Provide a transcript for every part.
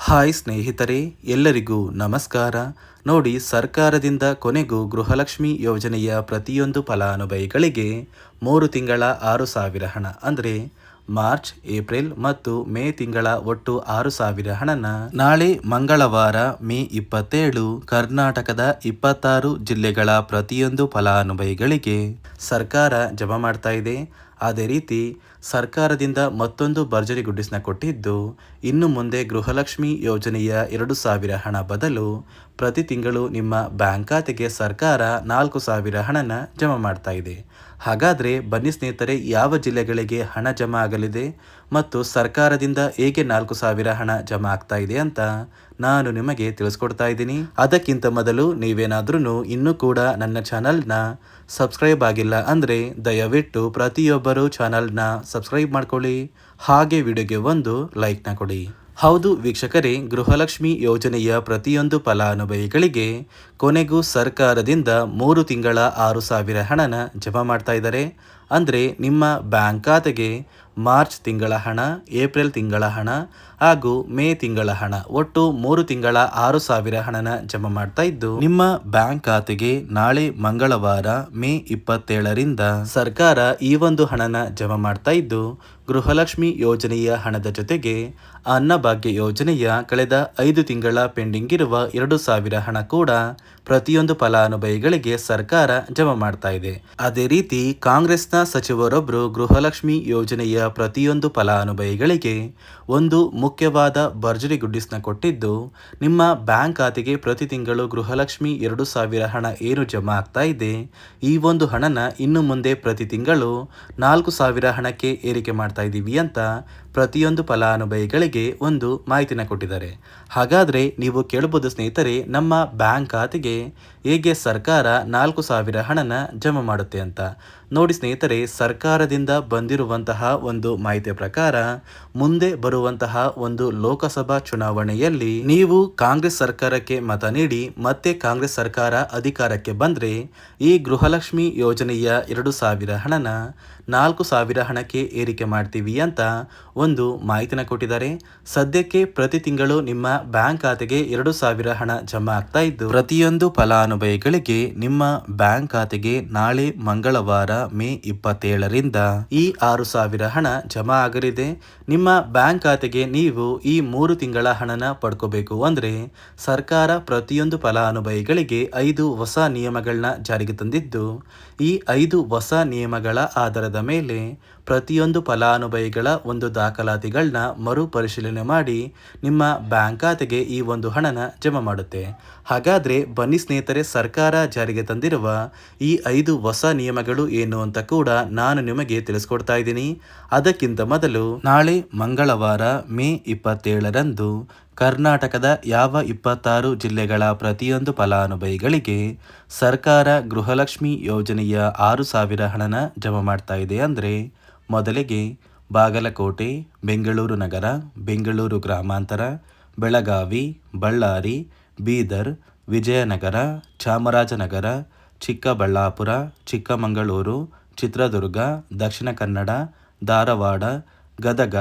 Hi ಸ್ನೇಹಿತರೆ, ಎಲ್ಲರಿಗೂ ನಮಸ್ಕಾರ. ನೋಡಿ, ಸರ್ಕಾರದಿಂದ ಕೊನೆಗೂ ಗೃಹಲಕ್ಷ್ಮಿ ಯೋಜನೆಯ ಪ್ರತಿಯೊಂದು ಫಲಾನುಭವಿಗಳಿಗೆ 3 ತಿಂಗಳ 6,000 ಹಣ ಅಂದರೆ ಮಾರ್ಚ್, ಏಪ್ರಿಲ್ ಮತ್ತು ಮೇ ತಿಂಗಳ ಒಟ್ಟು 6,000 ಹಣನ ನಾಳೆ ಮಂಗಳವಾರ ಮೇ 27 ಕರ್ನಾಟಕದ 26 ಜಿಲ್ಲೆಗಳ ಪ್ರತಿಯೊಂದು ಫಲಾನುಭವಿಗಳಿಗೆ ಸರ್ಕಾರ ಜಮಾ ಮಾಡ್ತಾ ಇದೆ. ಅದೇ ರೀತಿ ಸರ್ಕಾರದಿಂದ ಮತ್ತೊಂದು ಭರ್ಜರಿ ಗುಡ್ಡಿಸ್ನ ಕೊಟ್ಟಿದ್ದು, ಇನ್ನು ಮುಂದೆ ಗೃಹಲಕ್ಷ್ಮಿ ಯೋಜನೆಯ 2,000 ಹಣ ಬದಲು ಪ್ರತಿ ತಿಂಗಳು ನಿಮ್ಮ ಬ್ಯಾಂಕ್ ಖಾತೆಗೆ ಸರ್ಕಾರ 4,000 ಹಣನ ಜಮಾ ಮಾಡ್ತಾ ಇದೆ. ಹಾಗಾದರೆ ಬನ್ನಿ ಸ್ನೇಹಿತರೆ, ಯಾವ ಜಿಲ್ಲೆಗಳಿಗೆ ಹಣ ಜಮಾ ಆಗಲಿದೆ ಮತ್ತು ಸರ್ಕಾರದಿಂದ ಹೇಗೆ 4,000 ಹಣ ಜಮಾ ಆಗ್ತಾ ಇದೆ ಅಂತ ನಾನು ನಿಮಗೆ ತಿಳಿಸ್ಕೊಡ್ತಾ ಇದ್ದೀನಿ. ಅದಕ್ಕಿಂತ ಮೊದಲು ನೀವೇನಾದ್ರೂ ಇನ್ನೂ ಕೂಡ ನನ್ನ ಚಾನಲ್ನ ಸಬ್ಸ್ಕ್ರೈಬ್ ಆಗಿಲ್ಲ ಅಂದರೆ ದಯವಿಟ್ಟು ಪ್ರತಿಯೊಬ್ಬರು ಚಾನಲ್ನ ಸಬ್ಸ್ಕ್ರೈಬ್ ಮಾಡ್ಕೊಳ್ಳಿ, ಹಾಗೆ ವಿಡಿಯೋಗೆ ಒಂದು ಲೈಕ್ನ ಕೊಡಿ. ಹೌದು ವೀಕ್ಷಕರೇ, ಗೃಹಲಕ್ಷ್ಮಿ ಯೋಜನೆಯ ಪ್ರತಿಯೊಂದು ಫಲಾನುಭವಿಗಳಿಗೆ ಕೊನೆಗೂ ಸರ್ಕಾರದಿಂದ 3 ತಿಂಗಳ 6,000 ಹಣನ ಜಮಾ ಮಾಡ್ತಾ ಇದ್ದಾರೆ. ಅಂದರೆ ನಿಮ್ಮ ಬ್ಯಾಂಕ್ ಖಾತೆಗೆ ಮಾರ್ಚ್ ತಿಂಗಳ ಹಣ, ಏಪ್ರಿಲ್ ತಿಂಗಳ ಹಣ ಹಾಗೂ ಮೇ ತಿಂಗಳ ಹಣ ಒಟ್ಟು 3 ತಿಂಗಳ 6,000 ಹಣನ ಜಮಾ ಮಾಡ್ತಾ ಇದ್ದು, ನಿಮ್ಮ ಬ್ಯಾಂಕ್ ಖಾತೆಗೆ ನಾಳೆ ಮಂಗಳವಾರ ಮೇ 27ರಿಂದ ಸರ್ಕಾರ ಈ ಒಂದು ಹಣನ ಜಮಾ ಮಾಡ್ತಾ ಇದ್ದು, ಗೃಹಲಕ್ಷ್ಮಿ ಯೋಜನೆಯ ಹಣದ ಜೊತೆಗೆ ಅನ್ನಭಾಗ್ಯ ಯೋಜನೆಯ ಕಳೆದ 5 ತಿಂಗಳ ಪೆಂಡಿಂಗ್ ಇರುವ 2,000 ಹಣ ಕೂಡ ಪ್ರತಿಯೊಂದು ಫಲಾನುಭವಿಗಳಿಗೆ ಸರ್ಕಾರ ಜಮಾ ಮಾಡ್ತಾ ಇದೆ. ಅದೇ ರೀತಿ ಕಾಂಗ್ರೆಸ್ನ ಸಚಿವರೊಬ್ಬರು ಗೃಹಲಕ್ಷ್ಮಿ ಯೋಜನೆಯ ಪ್ರತಿಯೊಂದು ಫಲಾನುಭವಿಗಳಿಗೆ ಒಂದು ಮುಖ್ಯವಾದ ಭರ್ಜರಿ ಗುಡ್ಡಿಸ್ನ ಕೊಟ್ಟಿದ್ದು, ನಿಮ್ಮ ಬ್ಯಾಂಕ್ ಖಾತೆಗೆ ಪ್ರತಿ ತಿಂಗಳು ಗೃಹಲಕ್ಷ್ಮಿ 2,000 ಹಣ ಏನು ಜಮಾ ಆಗ್ತಾ ಇದೆ, ಈ ಒಂದು ಹಣನ ಇನ್ನು ಮುಂದೆ ಪ್ರತಿ ತಿಂಗಳು 4,000 ಹಣಕ್ಕೆ ಏರಿಕೆ ಮಾಡ್ತಾ ಇದ್ದೀವಿ ಅಂತ ಪ್ರತಿಯೊಂದು ಫಲಾನುಭವಿಗಳಿಗೆ ಒಂದು ಮಾಹಿತಿನ ಕೊಟ್ಟಿದ್ದಾರೆ. ಹಾಗಾದರೆ ನೀವು ಕೇಳಬಹುದು ಸ್ನೇಹಿತರೆ, ನಮ್ಮ ಬ್ಯಾಂಕ್ ಖಾತೆಗೆ ಹೇಗೆ ಸರ್ಕಾರ 4,000 ಹಣನ ಜಮಾ ಮಾಡುತ್ತೆ ಅಂತ. ನೋಡಿ ಸ್ನೇಹಿತರೆ, ಸರ್ಕಾರದಿಂದ ಬಂದಿರುವಂತಹ ಒಂದು ಮಾಹಿತಿಯ ಪ್ರಕಾರ ಮುಂದೆ ಬರುವಂತಹ ಒಂದು ಲೋಕಸಭಾ ಚುನಾವಣೆಯಲ್ಲಿ ನೀವು ಕಾಂಗ್ರೆಸ್ ಸರ್ಕಾರಕ್ಕೆ ಮತ ನೀಡಿ ಮತ್ತೆ ಕಾಂಗ್ರೆಸ್ ಸರ್ಕಾರ ಅಧಿಕಾರಕ್ಕೆ ಬಂದರೆ ಈ ಗೃಹಲಕ್ಷ್ಮಿ ಯೋಜನೆಯ 2,000 ಹಣನ 4,000 ಹಣಕ್ಕೆ ಏರಿಕೆ ಮಾಡ್ತೀವಿ ಅಂತ ಒಂದು ಮಾಹಿತಿನ ಕೊಟ್ಟಿದ್ದಾರೆ. ಸದ್ಯಕ್ಕೆ ಪ್ರತಿ ತಿಂಗಳು ನಿಮ್ಮ ಬ್ಯಾಂಕ್ ಖಾತೆಗೆ 2,000 ಹಣ ಜಮಾ ಆಗ್ತಾ ಇದ್ದು, ಪ್ರತಿಯೊಂದು ಫಲಾನುಭವಿಗಳಿಗೆ ನಿಮ್ಮ ಬ್ಯಾಂಕ್ ಖಾತೆಗೆ ನಾಳೆ ಮಂಗಳವಾರ ಮೇ 27ರಿಂದ ಈ 6,000 ಹಣ ಜಮಾ ಆಗಲಿದೆ. ನಿಮ್ಮ ಬ್ಯಾಂಕ್ ಖಾತೆಗೆ ನೀವು ಈ 3 ತಿಂಗಳ ಹಣನ ಪಡ್ಕೋಬೇಕು ಅಂದ್ರೆ ಸರ್ಕಾರ ಪ್ರತಿಯೊಂದು ಫಲಾನುಭವಿಗಳಿಗೆ 5 ಹೊಸ ನಿಯಮಗಳನ್ನ ಜಾರಿಗೆ ತಂದಿದ್ದು, ಈ 5 ಹೊಸ ನಿಯಮಗಳ ಆಧಾರದ ಮೇಲೆ ಪ್ರತಿಯೊಂದು ಫಲಾನುಭವಿಗಳ ಒಂದು ದಾಖಲಾತಿಗಳನ್ನ ಮರುಪರಿಶೀಲನೆ ಮಾಡಿ ನಿಮ್ಮ ಬ್ಯಾಂಕ್ ಖಾತೆಗೆ ಈ ಒಂದು ಹಣನ ಜಮಾ ಮಾಡುತ್ತೆ. ಹಾಗಾದರೆ ಬನ್ನಿ ಸ್ನೇಹಿತರೆ, ಸರ್ಕಾರ ಜಾರಿಗೆ ತಂದಿರುವ ಈ 5 ಹೊಸ ನಿಯಮಗಳು ಏನು ಅಂತ ಕೂಡ ನಾನು ನಿಮಗೆ ತಿಳಿಸ್ಕೊಡ್ತಾ ಇದ್ದೀನಿ. ಅದಕ್ಕಿಂತ ಮೊದಲು ನಾಳೆ ಮಂಗಳವಾರ ಮೇ 27ರಂದು ಕರ್ನಾಟಕದ ಯಾವ 26 ಜಿಲ್ಲೆಗಳ ಪ್ರತಿಯೊಂದು ಫಲಾನುಭವಿಗಳಿಗೆ ಸರ್ಕಾರ ಗೃಹಲಕ್ಷ್ಮಿ ಯೋಜನೆಯ 6,000 ಹಣನ ಜಮಾ ಮಾಡ್ತಾ ಇದೆ ಅಂದರೆ, ಮೊದಲಿಗೆ ಬಾಗಲಕೋಟೆ, ಬೆಂಗಳೂರು ನಗರ, ಬೆಂಗಳೂರು ಗ್ರಾಮಾಂತರ, ಬೆಳಗಾವಿ, ಬಳ್ಳಾರಿ, ಬೀದರ್, ವಿಜಯನಗರ, ಚಾಮರಾಜನಗರ, ಚಿಕ್ಕಬಳ್ಳಾಪುರ, ಚಿಕ್ಕಮಗಳೂರು, ಚಿತ್ರದುರ್ಗ, ದಕ್ಷಿಣ ಕನ್ನಡ, ಧಾರವಾಡ, ಗದಗ,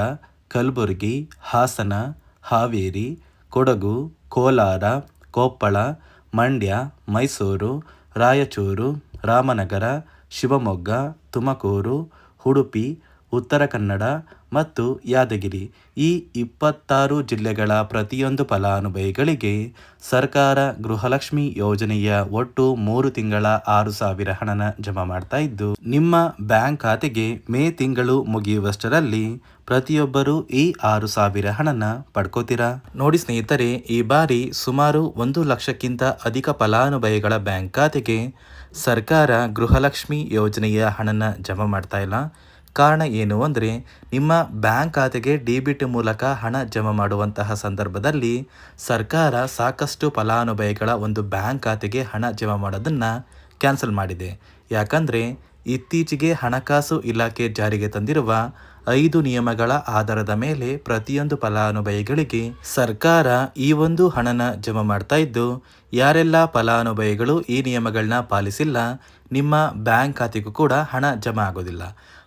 ಕಲಬುರಗಿ, ಹಾಸನ, ಹಾವೇರಿ, ಕೊಡಗು, ಕೋಲಾರ, ಕೊಪ್ಪಳ, ಮಂಡ್ಯ, ಮೈಸೂರು, ರಾಯಚೂರು, ರಾಮನಗರ, ಶಿವಮೊಗ್ಗ, ತುಮಕೂರು, ಉಡುಪಿ, ಉತ್ತರ ಕನ್ನಡ ಮತ್ತು ಯಾದಗಿರಿ ಈ 26 ಜಿಲ್ಲೆಗಳ ಪ್ರತಿಯೊಂದು ಫಲಾನುಭವಿಗಳಿಗೆ ಸರ್ಕಾರ ಗೃಹಲಕ್ಷ್ಮಿ ಯೋಜನೆಯ ಒಟ್ಟು 3 ತಿಂಗಳ 6,000 ಹಣನ ಜಮಾ ಮಾಡ್ತಾ ಇದ್ದು, ನಿಮ್ಮ ಬ್ಯಾಂಕ್ ಖಾತೆಗೆ ಮೇ ತಿಂಗಳು ಮುಗಿಯುವಷ್ಟರಲ್ಲಿ ಪ್ರತಿಯೊಬ್ಬರು ಈ 6,000 ಹಣನ ಪಡ್ಕೋತೀರಾ. ನೋಡಿ ಸ್ನೇಹಿತರೆ, ಈ ಬಾರಿ ಸುಮಾರು 1 ಲಕ್ಷಕ್ಕಿಂತ ಅಧಿಕ ಫಲಾನುಭವಿಗಳ ಬ್ಯಾಂಕ್ ಖಾತೆಗೆ ಸರ್ಕಾರ ಗೃಹಲಕ್ಷ್ಮಿ ಯೋಜನೆಯ ಹಣನ ಜಮಾ ಮಾಡ್ತಾ ಇಲ್ಲ. ಕಾರಣ ಏನು ಅಂದರೆ, ನಿಮ್ಮ ಬ್ಯಾಂಕ್ ಖಾತೆಗೆ ಡಿಬಿಟಿ ಮೂಲಕ ಹಣ ಜಮಾ ಮಾಡುವಂತಹ ಸಂದರ್ಭದಲ್ಲಿ ಸರ್ಕಾರ ಸಾಕಷ್ಟು ಫಲಾನುಭವಿಗಳ ಒಂದು ಬ್ಯಾಂಕ್ ಖಾತೆಗೆ ಹಣ ಜಮಾ ಮಾಡೋದನ್ನು ಕ್ಯಾನ್ಸಲ್ ಮಾಡಿದೆ. ಯಾಕಂದರೆ ಇತ್ತೀಚೆಗೆ ಹಣಕಾಸು ಇಲಾಖೆ ಜಾರಿಗೆ ತಂದಿರುವ 5 ನಿಯಮಗಳ ಆಧಾರದ ಮೇಲೆ ಪ್ರತಿಯೊಂದು ಫಲಾನುಭವಿಗಳಿಗೆ ಸರ್ಕಾರ ಈ ಒಂದು ಹಣನ ಜಮಾ ಮಾಡ್ತಾ ಇದ್ದು, ಯಾರೆಲ್ಲ ಫಲಾನುಭವಿಗಳು ಈ ನಿಯಮಗಳನ್ನ ಪಾಲಿಸಿಲ್ಲ ನಿಮ್ಮ ಬ್ಯಾಂಕ್ ಖಾತೆಗೂ ಕೂಡ ಹಣ ಜಮಾ ಆಗೋದಿಲ್ಲ.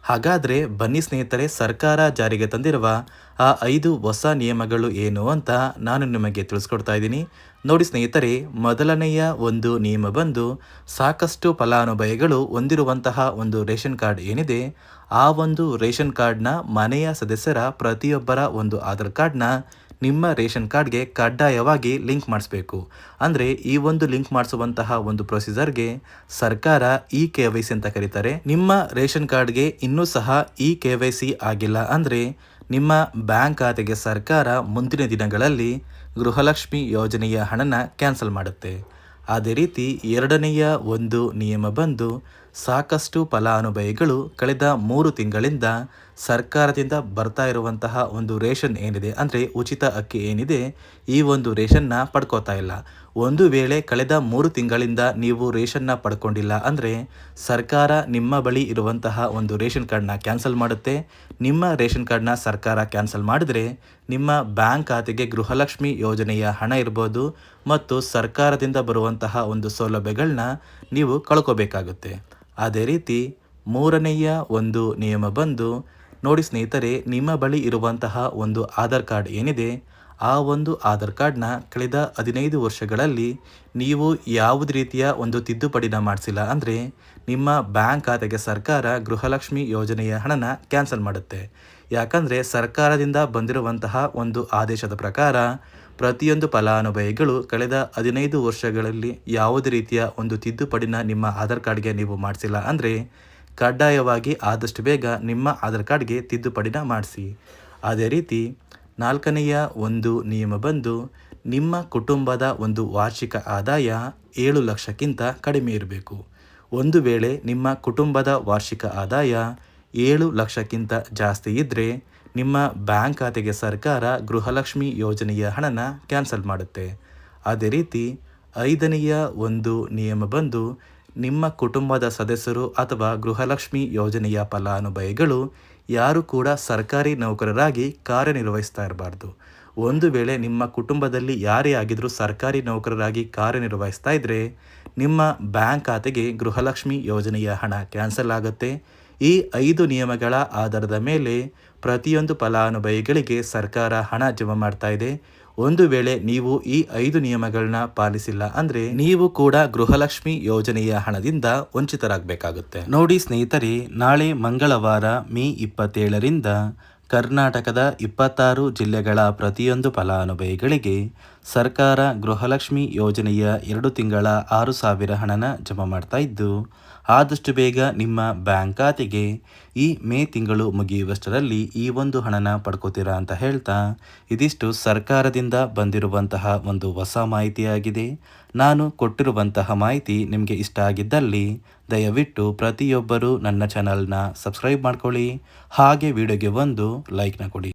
ಹಾಗಾದರೆ ಬನ್ನಿ ಸ್ನೇಹಿತರೆ, ಸರ್ಕಾರ ಜಾರಿಗೆ ತಂದಿರುವ ಆ 5 ಹೊಸ ನಿಯಮಗಳು ಏನು ಅಂತ ನಾನು ನಿಮಗೆ ತಿಳಿಸ್ಕೊಡ್ತಾ ಇದ್ದೀನಿ. ನೋಡಿ ಸ್ನೇಹಿತರೆ, ಮೊದಲನೆಯ ಒಂದು ನಿಯಮ ಬಂದು ಸಾಕಷ್ಟು ಫಲಾನುಭವಿಗಳು ಹೊಂದಿರುವಂತಹ ಒಂದು ರೇಷನ್ ಕಾರ್ಡ್ ಏನಿದೆ, ಆ ಒಂದು ರೇಷನ್ ಕಾರ್ಡ್ನ ಮನೆಯ ಸದಸ್ಯರ ಪ್ರತಿಯೊಬ್ಬರ ಒಂದು ಆಧಾರ್ ಕಾರ್ಡ್ನ ನಿಮ್ಮ ರೇಷನ್ ಕಾರ್ಡ್ಗೆ ಕಡ್ಡಾಯವಾಗಿ ಲಿಂಕ್ ಮಾಡಿಸ್ಬೇಕು. ಅಂದರೆ ಈ ಒಂದು ಲಿಂಕ್ ಮಾಡಿಸುವಂತಹ ಒಂದು ಪ್ರೊಸೀಜರ್ಗೆ ಸರ್ಕಾರ KYC ಅಂತ ಕರೀತಾರೆ. ನಿಮ್ಮ ರೇಷನ್ ಕಾರ್ಡ್ಗೆ ಇನ್ನೂ ಸಹ KYC ಆಗಿಲ್ಲ ಅಂದರೆ ನಿಮ್ಮ ಬ್ಯಾಂಕ್ ಖಾತೆಗೆ ಸರ್ಕಾರ ಮುಂದಿನ ದಿನಗಳಲ್ಲಿ ಗೃಹಲಕ್ಷ್ಮಿ ಯೋಜನೆಯ ಹಣನ ಕ್ಯಾನ್ಸಲ್ ಮಾಡುತ್ತೆ. ಅದೇ ರೀತಿ ಎರಡನೆಯ ಒಂದು ನಿಯಮ ಬಂದು ಸಾಕಷ್ಟು ಫಲಾನುಭವಿಗಳು ಕಳೆದ 3 ತಿಂಗಳಿಂದ ಸರ್ಕಾರದಿಂದ ಬರ್ತಾ ಇರುವಂತಹ ಒಂದು ರೇಷನ್ ಏನಿದೆ, ಅಂದರೆ ಉಚಿತ ಅಕ್ಕಿ ಏನಿದೆ, ಈ ಒಂದು ರೇಷನ್ನ ಪಡ್ಕೋತಾ ಇಲ್ಲ. ಒಂದು ವೇಳೆ ಕಳೆದ 3 ತಿಂಗಳಿಂದ ನೀವು ರೇಷನ್ನ ಪಡ್ಕೊಂಡಿಲ್ಲ ಅಂದರೆ ಸರ್ಕಾರ ನಿಮ್ಮ ಬಳಿ ಇರುವಂತಹ ಒಂದು ರೇಷನ್ ಕಾರ್ಡ್ನ ಕ್ಯಾನ್ಸಲ್ ಮಾಡುತ್ತೆ. ನಿಮ್ಮ ರೇಷನ್ ಕಾರ್ಡ್ನ ಸರ್ಕಾರ ಕ್ಯಾನ್ಸಲ್ ಮಾಡಿದರೆ ನಿಮ್ಮ ಬ್ಯಾಂಕ್ ಖಾತೆಗೆ ಗೃಹಲಕ್ಷ್ಮಿ ಯೋಜನೆಯ ಹಣ ಇರ್ಬೋದು ಮತ್ತು ಸರ್ಕಾರದಿಂದ ಬರುವಂತಹ ಒಂದು ಸೌಲಭ್ಯಗಳನ್ನ ನೀವು ಕಳ್ಕೋಬೇಕಾಗುತ್ತೆ. ಅದೇ ರೀತಿ ಮೂರನೆಯ ಒಂದು ನಿಯಮ ಬಂದು ನೋಡಿ ಸ್ನೇಹಿತರೆ, ನಿಮ್ಮ ಬಳಿ ಇರುವಂತಹ ಒಂದು ಆಧಾರ್ ಕಾರ್ಡ್ ಏನಿದೆ, ಆ ಒಂದು ಆಧಾರ್ ಕಾರ್ಡ್ನ ಕಳೆದ 15 ವರ್ಷಗಳಲ್ಲಿ ನೀವು ಯಾವುದೇ ರೀತಿಯ ಒಂದು ತಿದ್ದುಪಡಿನ ಮಾಡಿಸಿಲ್ಲ ಅಂದರೆ ನಿಮ್ಮ ಬ್ಯಾಂಕ್ ಖಾತೆಗೆ ಸರ್ಕಾರ ಗೃಹಲಕ್ಷ್ಮಿ ಯೋಜನೆಯ ಹಣನ ಕ್ಯಾನ್ಸಲ್ ಮಾಡುತ್ತೆ. ಯಾಕಂದರೆ ಸರ್ಕಾರದಿಂದ ಬಂದಿರುವಂತಹ ಒಂದು ಆದೇಶದ ಪ್ರಕಾರ ಪ್ರತಿಯೊಂದು ಫಲಾನುಭವಿಗಳು ಕಳೆದ 15 ವರ್ಷಗಳಲ್ಲಿ ಯಾವುದೇ ರೀತಿಯ ಒಂದು ತಿದ್ದುಪಡಿನ ನಿಮ್ಮ ಆಧಾರ್ ಕಾರ್ಡ್ಗೆ ನೀವು ಮಾಡಿಸಿಲ್ಲ ಅಂದರೆ ಕಡ್ಡಾಯವಾಗಿ ಆದಷ್ಟು ಬೇಗ ನಿಮ್ಮ ಆಧಾರ್ ಕಾರ್ಡ್ಗೆ ತಿದ್ದುಪಡಿನ ಮಾಡಿಸಿ. ಅದೇ ರೀತಿ ನಾಲ್ಕನೆಯ ಒಂದು ನಿಯಮ ಬಂದು ನಿಮ್ಮ ಕುಟುಂಬದ ಒಂದು ವಾರ್ಷಿಕ ಆದಾಯ 7 ಲಕ್ಷಕ್ಕಿಂತ ಕಡಿಮೆ ಇರಬೇಕು. ಒಂದು ವೇಳೆ ನಿಮ್ಮ ಕುಟುಂಬದ ವಾರ್ಷಿಕ ಆದಾಯ 7 ಲಕ್ಷಕ್ಕಿಂತ ಜಾಸ್ತಿ ಇದ್ದರೆ ನಿಮ್ಮ ಬ್ಯಾಂಕ್ ಖಾತೆಗೆ ಸರ್ಕಾರ ಗೃಹಲಕ್ಷ್ಮಿ ಯೋಜನೆಯ ಹಣನ ಕ್ಯಾನ್ಸಲ್ ಮಾಡುತ್ತೆ. ಅದೇ ರೀತಿ ಐದನೆಯ ಒಂದು ನಿಯಮ ಬಂದು ನಿಮ್ಮ ಕುಟುಂಬದ ಸದಸ್ಯರು ಅಥವಾ ಗೃಹಲಕ್ಷ್ಮಿ ಯೋಜನೆಯ ಫಲಾನುಭವಿಗಳು ಯಾರು ಕೂಡ ಸರ್ಕಾರಿ ನೌಕರರಾಗಿ ಕಾರ್ಯನಿರ್ವಹಿಸ್ತಾ ಇರಬಾರ್ದು. ಒಂದು ವೇಳೆ ನಿಮ್ಮ ಕುಟುಂಬದಲ್ಲಿ ಯಾರೇ ಆಗಿದ್ರೂ ಸರ್ಕಾರಿ ನೌಕರರಾಗಿ ಕಾರ್ಯನಿರ್ವಹಿಸ್ತಾ ಇದ್ದರೆ ನಿಮ್ಮ ಬ್ಯಾಂಕ್ ಖಾತೆಗೆ ಗೃಹಲಕ್ಷ್ಮಿ ಯೋಜನೆಯ ಹಣ ಕ್ಯಾನ್ಸಲ್ ಆಗುತ್ತೆ. ಈ 5 ನಿಯಮಗಳ ಆಧಾರದ ಮೇಲೆ ಪ್ರತಿಯೊಂದು ಫಲಾನುಭವಿಗಳಿಗೆ ಸರ್ಕಾರ ಹಣ ಜಮಾ ಮಾಡ್ತಾ ಇದೆ. ಒಂದು ವೇಳೆ ನೀವು ಈ 5 ನಿಯಮಗಳನ್ನ ಪಾಲಿಸಿಲ್ಲ ಅಂದರೆ ನೀವು ಕೂಡ ಗೃಹಲಕ್ಷ್ಮಿ ಯೋಜನೆಯ ಹಣದಿಂದ ವಂಚಿತರಾಗಬೇಕಾಗುತ್ತೆ. ನೋಡಿ ಸ್ನೇಹಿತರೆ, ನಾಳೆ ಮಂಗಳವಾರ ಮೇ 27ರಿಂದ ಕರ್ನಾಟಕದ 26 ಜಿಲ್ಲೆಗಳ ಪ್ರತಿಯೊಂದು ಫಲಾನುಭವಿಗಳಿಗೆ ಸರ್ಕಾರ ಗೃಹಲಕ್ಷ್ಮಿ ಯೋಜನೆಯ 2 ತಿಂಗಳ 6,000 ಹಣನ ಜಮಾ ಮಾಡ್ತಾ ಇದ್ದು, ಆದಷ್ಟು ಬೇಗ ನಿಮ್ಮ ಬ್ಯಾಂಕ್ ಖಾತೆಗೆ ಈ ಮೇ ತಿಂಗಳು ಮುಗಿಯುವಷ್ಟರಲ್ಲಿ ಈ ಒಂದು ಹಣನ ಪಡ್ಕೋತೀರಾ ಅಂತ ಹೇಳ್ತಾ, ಇದಿಷ್ಟು ಸರ್ಕಾರದಿಂದ ಬಂದಿರುವಂತಹ ಒಂದು ಹೊಸ ಮಾಹಿತಿಯಾಗಿದೆ. ನಾನು ಕೊಟ್ಟಿರುವಂತಹ ಮಾಹಿತಿ ನಿಮಗೆ ಇಷ್ಟ ಆಗಿದ್ದಲ್ಲಿ ದಯವಿಟ್ಟು ಪ್ರತಿಯೊಬ್ಬರು ನನ್ನ ಚಾನಲ್ನ ಸಬ್ಸ್ಕ್ರೈಬ್ ಮಾಡ್ಕೊಳ್ಳಿ, ಹಾಗೆ ವಿಡಿಯೋಗೆ ಒಂದು ಲೈಕ್ನ ಕೊಡಿ.